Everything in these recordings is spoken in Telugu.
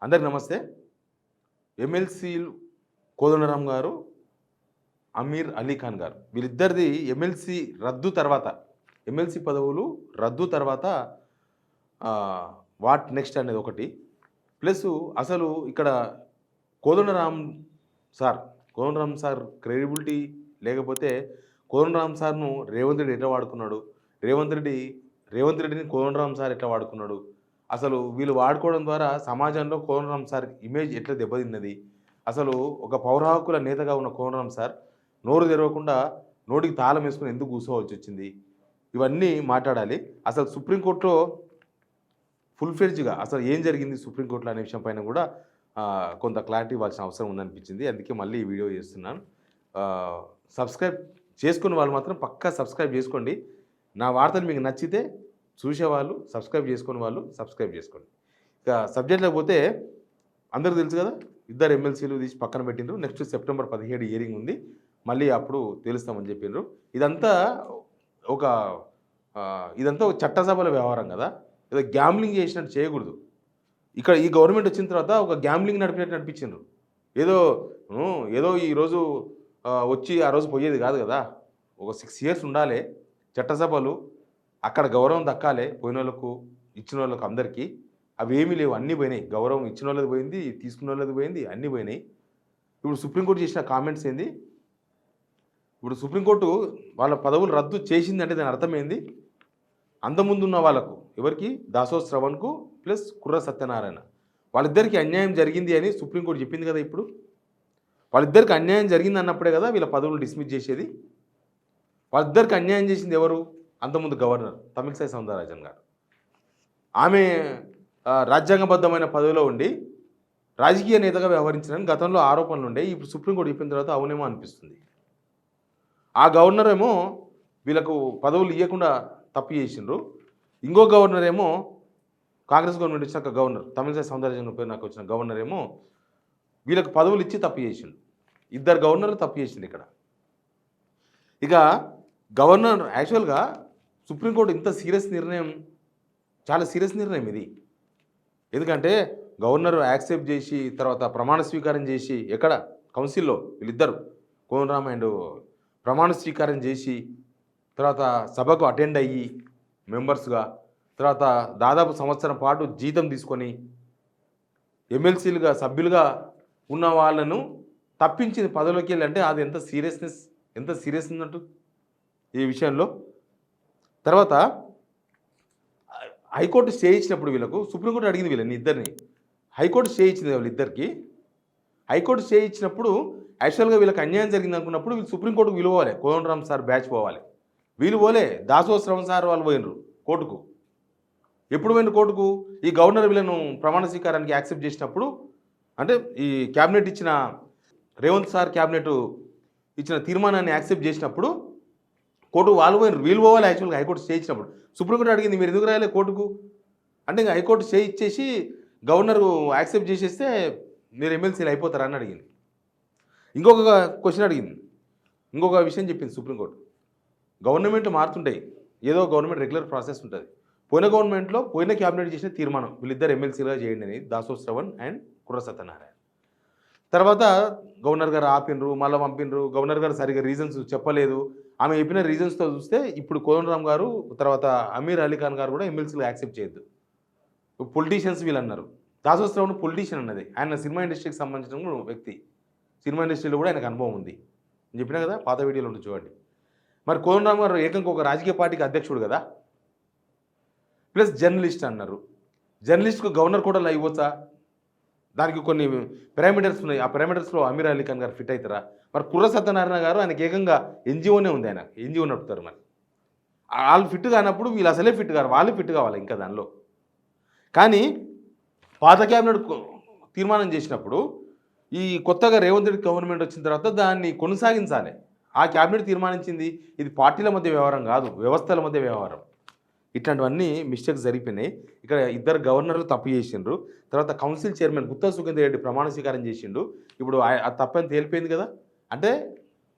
అందరికి నమస్తే. ఎమ్మెల్సీ కోదండరామ్ గారు, అమీర్ అలీ ఖాన్ గారు వీళ్ళిద్దరిది ఎమ్మెల్సీ రద్దు తర్వాత, ఎమ్మెల్సీ పదవులు రద్దు తర్వాత వాట్ నెక్స్ట్ అనేది ఒకటి. ప్లస్ అసలు ఇక్కడ కోదండరామ్ కోదండరామ్ సార్ క్రెడిబిలిటీ లేకపోతే కోదండరామ్ సార్ను రేవంత్ రెడ్డి ఎట్లా వాడుకున్నాడు, రేవంత్ రెడ్డిని కోదండరామ్ సార్ ఎట్లా వాడుకున్నాడు, అసలు వీళ్ళు వాడుకోవడం ద్వారా సమాజంలో కోదండరామ్ సార్ ఇమేజ్ ఎట్లా దెబ్బతిన్నది, అసలు ఒక పౌర హక్కుల నేతగా ఉన్న కోదండరామ్ సార్ నోరు తెరవకుండా నోటికి తాళం వేసుకుని ఎందుకు కూర్చోవలసి వచ్చింది, ఇవన్నీ మాట్లాడాలి. అసలు సుప్రీంకోర్టులో ఫుల్ ఫ్లెడ్జ్గా అసలు ఏం జరిగింది సుప్రీంకోర్టులో అనే విషయం పైన కూడా కొంత క్లారిటీ ఇవ్వాల్సిన అవసరం ఉందనిపించింది. అందుకే మళ్ళీ ఈ వీడియో చేస్తున్నాను. సబ్స్క్రైబ్ చేసుకున్న వాళ్ళు మాత్రం పక్కా సబ్స్క్రైబ్ చేసుకోండి. నా వార్తలు మీకు నచ్చితే చూసేవాళ్ళు సబ్స్క్రైబ్ చేసుకునే వాళ్ళు సబ్స్క్రైబ్ చేసుకోండి. ఇక సబ్జెక్ట్లోకి పోతే అందరికీ తెలుసు కదా, ఇద్దరు ఎమ్మెల్సీలు తీసి పక్కన పెట్టిండ్రు. నెక్స్ట్ సెప్టెంబర్ 17 హియరింగ్ ఉంది, మళ్ళీ అప్పుడు తెలుస్తామని చెప్పిండ్రు. ఇదంతా ఒక చట్టసభల వ్యవహారం కదా, ఏదో గ్యాంబ్లింగ్ చేసినట్టు చేయకూడదు. ఇక్కడ ఈ గవర్నమెంట్ వచ్చిన తర్వాత ఒక గ్యాంబ్లింగ్ నడిపినట్టు నడిపించిండ్రు. ఏదో ఈరోజు వచ్చి ఆ రోజు పోయేది కాదు కదా, ఒక 6 years ఉండాలి చట్టసభలు, అక్కడ గౌరవం దక్కాలి పోయిన వాళ్ళకు ఇచ్చిన వాళ్ళకు అందరికీ. అవి ఏమీ లేవు, అన్నీ పోయినాయి. గౌరవం ఇచ్చిన వాళ్ళది పోయింది, తీసుకున్న వాళ్ళది పోయింది, అన్నీ పోయినాయి. ఇప్పుడు సుప్రీంకోర్టు చేసిన కామెంట్స్ ఏంది, ఇప్పుడు సుప్రీంకోర్టు వాళ్ళ పదవులు రద్దు చేసిందంటే దాని అర్థమైంది, అంతకుముందు ఉన్న వాళ్ళకు ఎవరికి దాసో శ్రవణ్కు ప్లస్ కుర్ర సత్యనారాయణ వాళ్ళిద్దరికీ అన్యాయం జరిగింది అని సుప్రీంకోర్టు చెప్పింది కదా. ఇప్పుడు వాళ్ళిద్దరికి అన్యాయం జరిగింది అన్నప్పుడే కదా వీళ్ళ పదవులు డిస్మిస్ చేసేది. వాళ్ళిద్దరికి అన్యాయం చేసింది ఎవరు? అంతకుముందు గవర్నర్ తమిళిసై సౌందరరాజన్ గారు. ఆమె రాజ్యాంగబద్ధమైన పదవిలో ఉండి రాజకీయ నేతగా వ్యవహరించడానికి గతంలో ఆరోపణలు ఉండే. ఇప్పుడు సుప్రీంకోర్టు చెప్పిన తర్వాత అవునేమో అనిపిస్తుంది. ఆ గవర్నర్ ఏమో వీళ్ళకు పదవులు ఇవ్వకుండా తప్పు చేసిండ్రు. ఇంకో గవర్నర్ ఏమో కాంగ్రెస్ గవర్నమెంట్ వచ్చినాక గవర్నర్ తమిళిసై సౌందరరాజన్ పేరు నాకు వచ్చిన గవర్నర్ ఏమో వీళ్ళకు పదవులు ఇచ్చి తప్పు చేసిండు. ఇద్దరు గవర్నర్లు తప్పు చేసిండు ఇక్కడ. ఇక గవర్నర్ యాక్చువల్గా సుప్రీంకోర్టు ఇంత సీరియస్ నిర్ణయం, చాలా సీరియస్ నిర్ణయం ఇది. ఎందుకంటే గవర్నర్ యాక్సెప్ట్ చేసి తర్వాత ప్రమాణ స్వీకారం చేసి ఎక్కడ కౌన్సిల్లో వీళ్ళిద్దరు కోదండరామ్ అండ్ ప్రమాణ స్వీకారం చేసి తర్వాత సభకు అటెండ్ అయ్యి మెంబర్స్గా తర్వాత దాదాపు సంవత్సరం పాటు జీతం తీసుకొని ఎమ్మెల్సీలుగా సభ్యులుగా ఉన్న వాళ్ళను తప్పించింది పదవిలోకి వెళ్ళి అంటే అది ఎంత సీరియస్ ఉన్నట్టు ఈ విషయంలో. తర్వాత హైకోర్టు స్టే ఇచ్చినప్పుడు వీళ్ళకు సుప్రీంకోర్టు అడిగింది వీళ్ళని ఇద్దరిని, హైకోర్టు స్టే ఇచ్చింది వీళ్ళిద్దరికి. హైకోర్టు స్టే ఇచ్చినప్పుడు యాక్చువల్గా వీళ్ళకి అన్యాయం జరిగింది అనుకున్నప్పుడు వీళ్ళు సుప్రీంకోర్టుకు వీళ్ళు పోవాలి, కోదండరామ్ సార్ బ్యాచ్ పోవాలి. వీళ్ళు పోలే, దాసో శ్రవణ్ సార్ వాళ్ళు పోయినరు కోర్టుకు. ఎప్పుడు పోయిన కోర్టుకు? ఈ గవర్నర్ వీళ్ళను ప్రమాణ స్వీకారానికి యాక్సెప్ట్ చేసినప్పుడు, అంటే ఈ క్యాబినెట్ ఇచ్చిన రేవంత్ సార్ క్యాబినెట్ ఇచ్చిన తీర్మానాన్ని యాక్సెప్ట్ చేసినప్పుడు కోర్టు వాళ్ళు పోయినారు, వీళ్ళు పోవాలి. యాక్చువల్గా హైకోర్టు స్టే ఇచ్చినప్పుడు సుప్రీంకోర్టు అడిగింది మీరు ఎందుకు రాయాలి కోర్టుకు అంటే, ఇంకా హైకోర్టు స్టే ఇచ్చేసి గవర్నర్ యాక్సెప్ట్ చేసేస్తే మీరు ఎమ్మెల్సీలు అయిపోతారని అడిగింది. ఇంకొక క్వశ్చన్ అడిగింది, ఇంకొక విషయం చెప్పింది సుప్రీంకోర్టు. గవర్నమెంట్ మారుతుంటాయి, ఏదో గవర్నమెంట్ రెగ్యులర్ ప్రాసెస్ ఉంటుంది. పోయిన గవర్నమెంట్లో పోయిన క్యాబినెట్ చేసిన తీర్మానం వీళ్ళిద్దరు ఎమ్మెల్సీలుగా చేయండి అని దాసో శ్రవణ్ అండ్ కుర్ర సత్యనారాయణ. తర్వాత గవర్నర్ గారు ఆపినరు, మళ్ళీ పంపినరు. గవర్నర్ గారు సరిగ్గా రీజన్స్ చెప్పలేదు. ఆమె చెప్పిన రీజన్స్తో చూస్తే ఇప్పుడు కోదండరామ్ గారు తర్వాత అమీర్ అలీ ఖాన్ గారు కూడా ఎమ్మెల్సీలు యాక్సెప్ట్ చేయొద్దు, పొలిటీషియన్స్ వీళ్ళు అన్నారు. దాసో శ్రవణ్ పొలిటీషియన్ అన్నది, ఆయన సినిమా ఇండస్ట్రీకి సంబంధించిన వ్యక్తి, సినిమా ఇండస్ట్రీలో కూడా ఆయనకు అనుభవం ఉంది. నేను చెప్పినా కదా, పాత వీడియోలో ఉంటుంది చూడండి. మరి కోదండరామ్ గారు ఏకంగా ఒక రాజకీయ పార్టీకి అధ్యక్షుడు కదా, ప్లస్ జర్నలిస్ట్ అన్నారు. జర్నలిస్ట్కు గవర్నర్ కూడా ఇవ్వచ్చా? దానికి కొన్ని పారామీటర్స్ ఉన్నాయి. ఆ పారామీటర్స్లో అమీర్ అలీ ఖాన్ గారు ఫిట్ అవుతారా? మరి కుర్ర సత్యనారాయణ గారు ఆయనకి ఏకంగా ఎన్జిఓనే ఉంది, ఆయన ఎన్జిఓ నడుపుతారు. మరి వాళ్ళు ఫిట్ కానప్పుడు వీళ్ళు అసలే ఫిట్ కారు, వాళ్ళు ఫిట్ కావాలి ఇంకా దానిలో. కానీ పాత క్యాబినెట్ తీర్మానం చేసినప్పుడు ఈ కొత్తగా రేవంత్ రెడ్డి గవర్నమెంట్ వచ్చిన తర్వాత దాన్ని కొనసాగించాలి. ఆ క్యాబినెట్ తీర్మానించింది ఇది పార్టీల మధ్య వ్యవహారం కాదు, వ్యవస్థల మధ్య వ్యవహారం. ఇట్లాంటివన్నీ మిస్టేక్స్ జరిగిపోయినాయి. ఇక్కడ ఇద్దరు గవర్నర్లు తప్పు చేసిండ్రు. తర్వాత కౌన్సిల్ చైర్మన్ గుత్తా సుఖేందర్ రెడ్డి ప్రమాణ స్వీకారం చేసిండు. ఇప్పుడు ఆ తప్పని తేలిపోయింది కదా. అంటే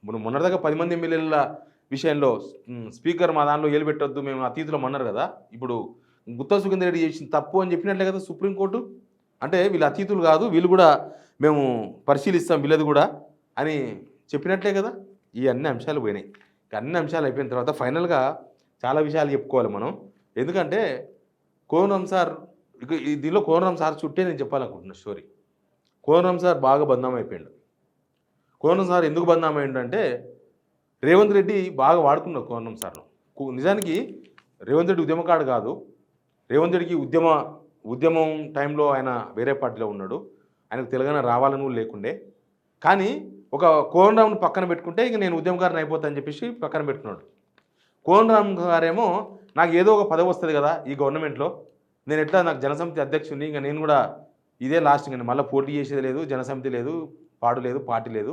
మొన్నటిదాకా 10 మంది ఎమ్మెల్యేల విషయంలో స్పీకర్ మా దానిలో ఏలు పెట్టొద్దు మేము అతీతులం అన్నారు కదా. ఇప్పుడు గుత్తా సుఖేందర్ రెడ్డి చేసిన తప్పు అని చెప్పినట్లే కదా సుప్రీంకోర్టు. అంటే వీళ్ళు అతీతులు కాదు, వీళ్ళు కూడా మేము పరిశీలిస్తాం వీళ్ళది కూడా అని చెప్పినట్లే కదా. ఈ అన్ని అంశాలు పోయినాయి. అన్ని అంశాలు అయిపోయిన తర్వాత ఫైనల్గా చాలా విషయాలు చెప్పుకోవాలి మనం. ఎందుకంటే కోనరామ్ సార్ దీనిలో కోనరామ్ సార్ చుట్టే నేను చెప్పాలనుకుంటున్నా స్టోరీ. కోనరామ్ సార్ బాగా బదనాం అయిపోయాడు. కోనరామ్ సార్ ఎందుకు బదనాం అయ్యిండంటే రేవంత్ రెడ్డి బాగా వాడుకున్నాడు కోనరామ్ సార్ను. నిజానికి రేవంత్ రెడ్డి ఉద్యమకాడు కాదు. రేవంత్ రెడ్డికి ఉద్యమం టైంలో ఆయన వేరే పార్టీలో ఉన్నాడు. ఆయనకు తెలంగాణ రావాలని కూడా లేకుండే. కానీ ఒక కోనరామ్ను పక్కన పెట్టుకుంటే ఇక నేను ఉద్యమకారుని అయిపోతా అని చెప్పేసి పక్కన పెట్టుకున్నాడు. కోనరామ్ గారేమో నాకు ఏదో ఒక పదవి వస్తుంది కదా ఈ గవర్నమెంట్లో, నేను ఎట్లా నాకు జనసమితి అధ్యక్షుడిని, ఇంకా నేను కూడా ఇదే లాస్ట్, ఇంకా మళ్ళీ పోటీ చేసేది లేదు, జనసమితి లేదు, పాడు లేదు, పార్టీ లేదు,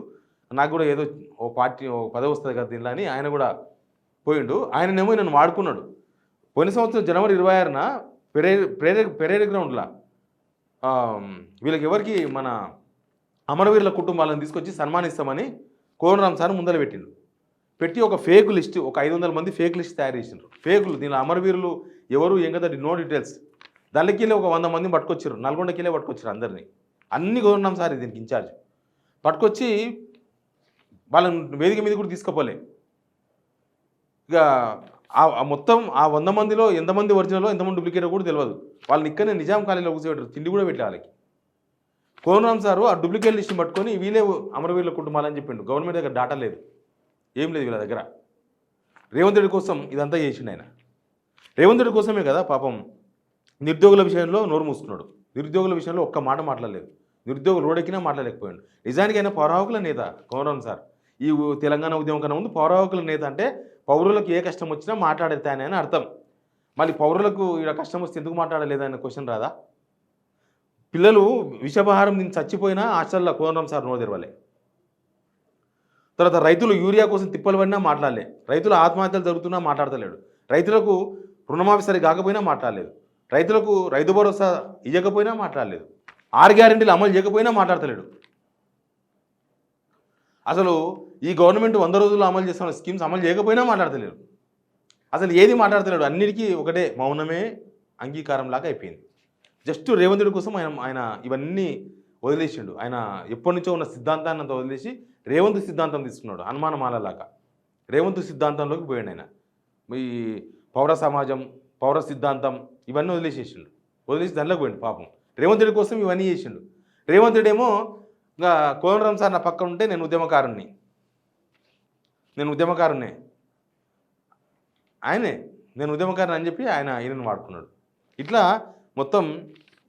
నాకు కూడా ఏదో ఓ పదవి వస్తుంది కదా దీనిలో అని ఆయన కూడా పోయిండు. ఆయననేమో నన్ను వాడుకున్నాడు. పోయిన సంవత్సరం జనవరి 26న పెరేడ్ గ్రౌండ్లో వీళ్ళకి ఎవరికి మన అమరవీరుల కుటుంబాలను తీసుకొచ్చి సన్మానిస్తామని కోనరామ్ సార్ ముందర పెట్టి ఒక ఫేక్ లిస్ట్, ఒక 500 మంది ఫేక్ లిస్ట్ తయారు చేసినారు. ఫేకులు దీనిలో అమరవీరులు ఎవరు ఏం కదా నో డీటెయిల్స్. దానికెళ్ళి ఒక 100 మందిని పట్టుకొచ్చారు, నల్గొండకెళ్ళే పట్టుకొచ్చారు అందరినీ. అన్ని కోనరామ్ సార్ దీనికి ఇన్ఛార్జ్. పట్టుకొచ్చి వాళ్ళని వేదిక మీద కూడా తీసుకుపోలే. ఇక మొత్తం ఆ 100 మందిలో ఎంతమంది ఒరిజినలో ఎంతమంది డూప్లికేటో కూడా తెలియదు. వాళ్ళని ఇక్కడనే నిజాం కాలేజీలో కూర్చోబెట్టారు, తిండి కూడా పెట్టే వాళ్ళకి. కోనరామ్ సారు ఆ డూప్లికేట్ లిస్ట్ని పట్టుకొని వీళ్ళే అమరవీరుల కుటుంబాలని చెప్పిండు. గవర్నమెంట్ దగ్గర డాటా లేదు, ఏం లేదు వీళ్ళ దగ్గర. రేవంత్ రెడ్డి కోసం ఇదంతా చేసిండు ఆయన. రేవంత్ రెడ్డి కోసమే కదా పాపం నిరుద్యోగుల విషయంలో నోరు మూసుకున్నాడు. నిరుద్యోగుల విషయంలో ఒక్క మాట మాట్లాడలేదు. నిరుద్యోగులు రోడెక్కినా మాట్లాడలేకపోయాడు. నిజానికి ఆయన పౌరహకుల నేత కోనరామ్ సార్. ఈ తెలంగాణ ఉద్యమం కన్నా ముందు పౌరహకుల నేత అంటే పౌరులకు ఏ కష్టం వచ్చినా మాట్లాడేతానే అని అర్థం. మళ్ళీ పౌరులకు ఇలా కష్టం వస్తే ఎందుకు మాట్లాడలేదన్న క్వశ్చన్ రాదా? పిల్లలు విషాపహారం నుంచి చచ్చిపోయినా హాస్టల్లో కోనరామ్ సార్ నోరు తెరవలే. తర్వాత రైతులు యూరియా కోసం తిప్పలు పడినా మాట్లాడలే. రైతుల ఆత్మహత్యలు జరుగుతున్నా మాట్లాడతలేడు. రైతులకు రుణమాఫీ సరి కాకపోయినా మాట్లాడలేదు. రైతులకు రైతు భరోసా ఇవ్వకపోయినా మాట్లాడలేదు. 6 గ్యారెంటీలు అమలు చేయకపోయినా మాట్లాడతలేడు. అసలు ఈ గవర్నమెంట్ 100 రోజుల్లో అమలు చేస్తున్న స్కీమ్స్ అమలు చేయకపోయినా మాట్లాడతలేడు. అసలు ఏది మాట్లాడతలేడు. అన్నిటికీ ఒకటే మౌనమే అంగీకారం లాగా అయిపోయింది. జస్ట్ రేవంత్ రెడ్డి కోసం ఆయన ఇవన్నీ వదిలేసిండు. ఆయన ఎప్పటి నుంచో ఉన్న సిద్ధాంతాన్ని అంతా వదిలేసి రేవంత్ సిద్ధాంతం తీసుకున్నాడు. అనుమానమాలలాగా రేవంత్ సిద్ధాంతంలోకి పోయాడు ఆయన. ఈ పౌర సమాజం, పౌర సిద్ధాంతం ఇవన్నీ వదిలేసి దానిలోకి పోయిండు పాపం. రేవంత్ రెడ్డి కోసం ఇవన్నీ చేసిండు. రేవంత్ రెడ్డి ఏమో ఇంకా కోనరామ్ సార్ నా పక్కన ఉంటే నేను ఉద్యమకారుణ్ణి నేను ఉద్యమకారుని అని చెప్పి ఈయనను వాడుకున్నాడు. ఇట్లా మొత్తం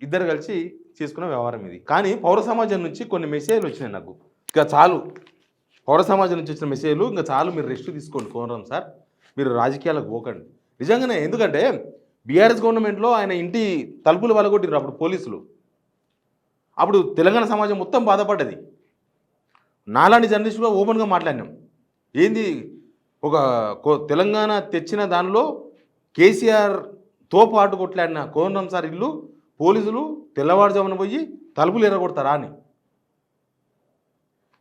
ఇద్దరు కలిసి చేసుకున్న వ్యవహారం ఇది. కానీ పౌర సమాజం నుంచి కొన్ని మెసేజ్లు వచ్చినాయి నాకు. ఇంకా చాలు, పౌర సమాజం నుంచి వచ్చిన మెసేజ్లు ఇంకా చాలు, మీరు రెస్ట్ తీసుకోండి కోనరామ్ సార్, మీరు రాజకీయాలకు పోకండి. నిజంగానే, ఎందుకంటే బీఆర్ఎస్ గవర్నమెంట్లో ఆయన ఇంటి తలుపులు వలగొట్టిరు అప్పుడు పోలీసులు. అప్పుడు తెలంగాణ సమాజం మొత్తం బాధపడ్డది. నాలాంటి జర్నలిస్టుగా ఓపెన్గా మాట్లాడినాం. ఏంది ఒక తెలంగాణ తెచ్చిన దానిలో కేసీఆర్తో పాటు కొట్లాడిన కోనరామ్ సార్ ఇల్లు పోలీసులు తెల్లవారుజామున పోయి తలుపులు ఎర్రగొడతారా అని.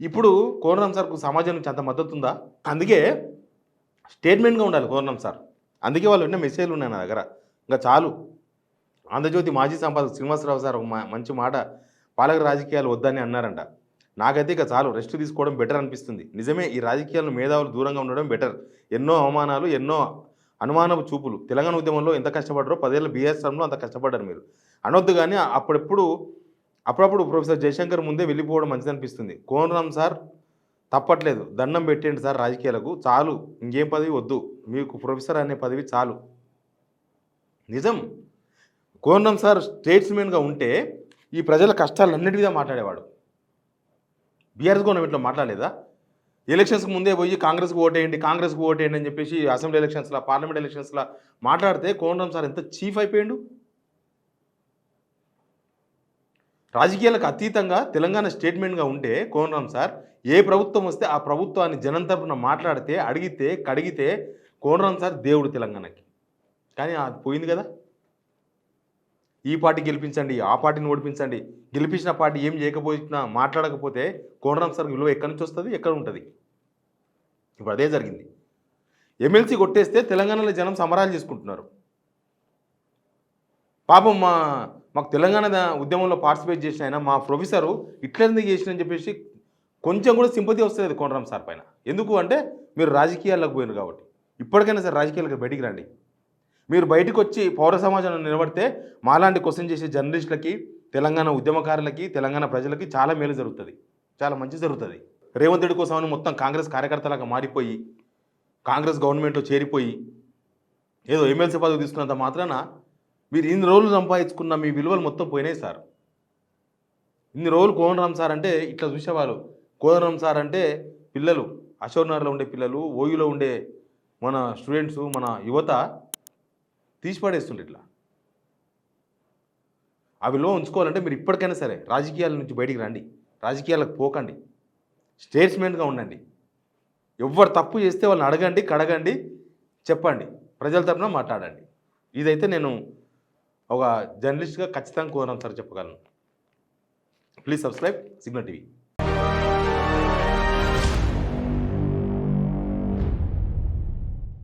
ఇప్పుడు కోనరామ్ సార్కు సమాజం నుంచి అంత మద్దతు ఉందా? అందుకే స్టేట్మెంట్గా ఉండాలి కోనరామ్ సార్. అందుకే వాళ్ళు ఉన్న మెసేజ్లు ఉన్నాయి నా దగ్గర. ఇంకా చాలు. ఆంధ్రజ్యోతి మాజీ సంపాదక శ్రీనివాసరావు సార్ ఒక మంచి మాట, పాలక రాజకీయాలు వద్దని అన్నారంట. నాకైతే ఇక చాలు, రెస్ట్ తీసుకోవడం బెటర్ అనిపిస్తుంది. నిజమే, ఈ రాజకీయాలను మేధావులు దూరంగా ఉండడం బెటర్. ఎన్నో అవమానాలు, ఎన్నో అనుమానపు చూపులు. తెలంగాణ ఉద్యమంలో ఎంత కష్టపడ్డారో 10 ఏళ్ళ బీఆర్ఎస్ టర్మ్లో అంత కష్టపడ్డారు మీరు అనొద్దు. కానీ అప్పుడప్పుడు ప్రొఫెసర్ జయశంకర్ ముందే వెళ్ళిపోవడం మంచిది అనిపిస్తుంది. కోనరామ్ సార్ తప్పట్లేదు, దండం పెట్టండి సార్ రాజకీయాలకు, చాలు, ఇంకేం పదవి వద్దు, మీకు ప్రొఫెసర్ అనే పదవి చాలు. నిజం, కోనరామ్ సార్ స్టేట్స్మెన్గా ఉంటే ఈ ప్రజల కష్టాలన్నిటి మీద మాట్లాడేవాడు. బీఆర్ఎస్ గవర్నమెంట్లో మాట్లాడలేదా? ఎలక్షన్స్కి ముందే పోయి కాంగ్రెస్కి ఓటేయండి అని చెప్పేసి అసెంబ్లీ ఎలక్షన్స్లో, పార్లమెంట్ ఎలక్షన్స్లో మాట్లాడితే కోనరామ్ సార్ ఎంత చీఫ్ అయిపోయాడు. రాజకీయాలకు అతీతంగా తెలంగాణ స్టేట్మెంట్గా ఉంటే కోనరామ్ సార్ ఏ ప్రభుత్వం వస్తే ఆ ప్రభుత్వాన్ని జనం తరపున మాట్లాడితే, అడిగితే, కడిగితే కోనరామ్ సార్ దేవుడు తెలంగాణకి. కానీ అది పోయింది కదా. ఈ పార్టీ గెలిపించండి, ఆ పార్టీని ఓడిపించండి, గెలిపించిన పార్టీ ఏం చేయకపోయినా మాట్లాడకపోతే కోనరామ్ సార్ విలువ ఎక్కడి నుంచి వస్తుంది, ఎక్కడ ఉంటుంది? ఇప్పుడు అదే జరిగింది. ఎమ్మెల్సీ కొట్టేస్తే తెలంగాణలో జనం సంబరాలు చేసుకుంటున్నారు. పాపం మాకు తెలంగాణ ఉద్యమంలో పార్టిసిపేట్ చేసిన ఆయన మా ప్రొఫెసరు ఇట్లెందుకు చేసిన అని చెప్పేసి కొంచెం కూడా సింపతి వస్తుంది కోనరాం సార్ పైన. ఎందుకు అంటే మీరు రాజకీయాల్లోకి పోయినారు కాబట్టి. ఇప్పటికైనా సరే రాజకీయాలకు బయటికి రండి. మీరు బయటకు వచ్చి పౌర సమాజంలో నిలబడితే మాలాంటి క్వశ్చన్ చేసే జర్నలిస్టులకి, తెలంగాణ ఉద్యమకారులకి, తెలంగాణ ప్రజలకి చాలా మేలు జరుగుతుంది, చాలా మంచి జరుగుతుంది. రేవంత్ రెడ్డి కోసమని మొత్తం కాంగ్రెస్ కార్యకర్తలాగా మారిపోయి కాంగ్రెస్ గవర్నమెంట్లో చేరిపోయి ఏదో ఎమ్మెల్సీ పదవి తీసుకున్నంత మాత్రాన మీరు ఇన్ని రోజులు సంపాదించుకున్న మీ విలువలు మొత్తం పోయినాయి సార్. ఇన్ని రోజులు కోనరాం సార్ అంటే ఇట్లా చూసేవాళ్ళు. కోనరాం సార్ అంటే పిల్లలు, అశోక్నగర్లో ఉండే పిల్లలు, ఓయూలో ఉండే మన స్టూడెంట్స్, మన యువత తీసిపడేస్తుండే ఇట్లా. ఆ విలువ ఉంచుకోవాలంటే మీరు ఇప్పటికైనా సరే రాజకీయాల నుంచి బయటికి రండి, రాజకీయాలకు పోకండి, స్టేట్స్మెన్గా ఉండండి. ఎవరు తప్పు చేస్తే వాళ్ళని అడగండి, కడగండి, చెప్పండి, ప్రజల తరపున మాట్లాడండి. ఇదైతే నేను ఒక జర్నలిస్ట్గా ఖచ్చితంగా కోనరాం సార్ చెప్పగలను. Please subscribe signal TV.